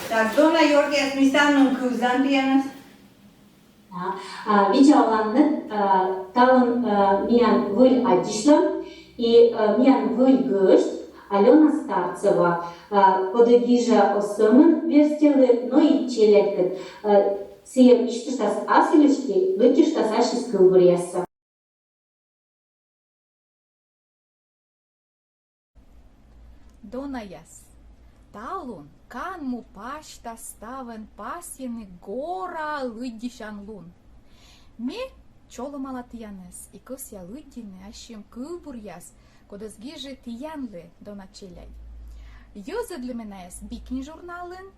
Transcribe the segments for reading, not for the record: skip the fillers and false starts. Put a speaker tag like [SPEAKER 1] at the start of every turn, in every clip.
[SPEAKER 1] Так, Dona Yorgas misanun kuzan pianas.
[SPEAKER 2] Видеоланды талын миян выль адишлам и миян выль гышт Алена Старцева. Подвижа осымын верстелы, но и челеткет. Сием иштыштас асылышки, выкиштас ашис кылбырьяса.
[SPEAKER 3] Donayas. Talun, kan mu pashta staven pasjeni gora lydishan lun. Me чоло малатияnes, и косья лыдины, ащем кылбурьяс, кодас гиже тиянлы до начеляй. Йоза для меня есть бикни журналын,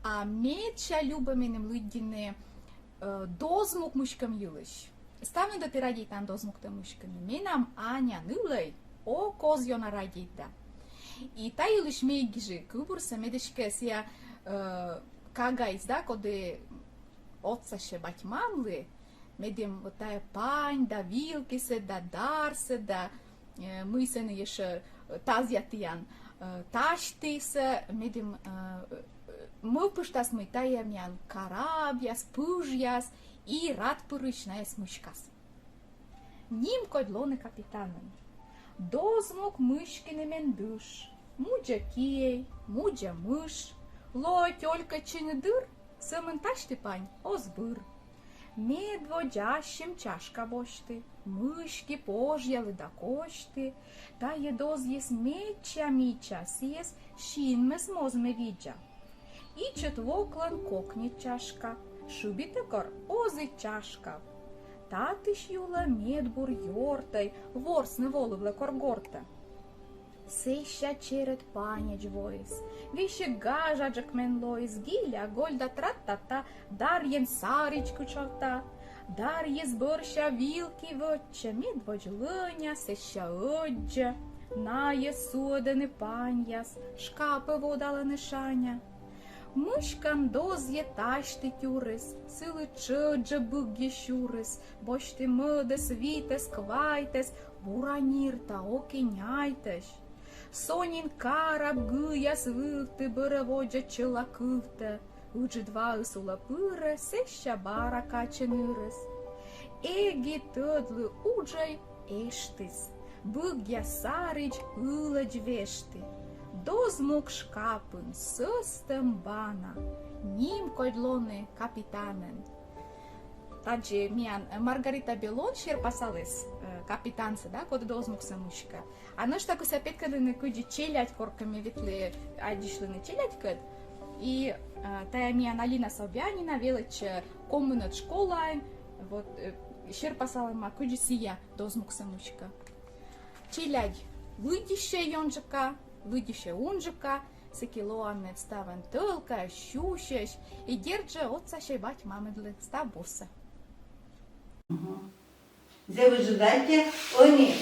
[SPEAKER 3] а меча любаменем лыдины дозмук мушкам юлыш. Ставны до пирадитан дозмук та мушками. Менам Аня нылай, о козьона радита. И та юлыш мейгижи, кылбурса медешкес я кагайс, да, коды отцаше батьманлы, медем вот тая пань, да вилкисе, да дарсе, да мысены еше тазятиян таштисе, медем мылпыштас мы таямян карабьяс, пыжьяс и рад пырышнаяс мышкас. Ним кодлоны капитанын. Дозмук мышкинемен дыш, муджа кей, муджа мыш, ло тёлька чиныдыр, сымын ташты пань, озбыр. Медводящим чашка бошты, мышки пожьялы да кошты, та едоз ес меча, сиес шинмес мозме виджа. И четвоклан кокнет чашка, шубите кор озы чашка. Татыш юла медбур йортай, ворсны волывле коргорта. Сеща черет панеч воис, вище гажаджак мен лоис, гиля гольда трат-та-та, дарьен саричку чалта, дарьес борща вилки вотча, медводь лыня, сеща оджа, нае суданы паньяс, шкапы водаланы шаня. Мышкам дозье ташты тюрес, сылы чöджа быгге щурес, бошты мыдес витес квайтес, буранирта океняйтеш. Сонин караб гыяс вылты бырыводжа чыла кывта, уджы два ысула пыры, сеща бара качынырыс. Эги тыдлы уджай эштис, быгья сарыч ылыч вешты. Дозмук шкапын сыстым бана, ним кодлоны капитанен. Таджи миян Маргарита Белон шерпасалес капитанца, да, код дозмук самышка. А наш так усапеткадыны куди челядь корками ветле адишлыны челядь кад. И тая миян Алина Собянина велыч коммунат школайн, вот шерпасалыма куди сия дозмук самышка. Челядь выдище йонжака, выдище унжака, секилоанне вставен тылка, щущеш, и держа отца шейбать мамедлы ставбуса.
[SPEAKER 1] Зе выжидайте, они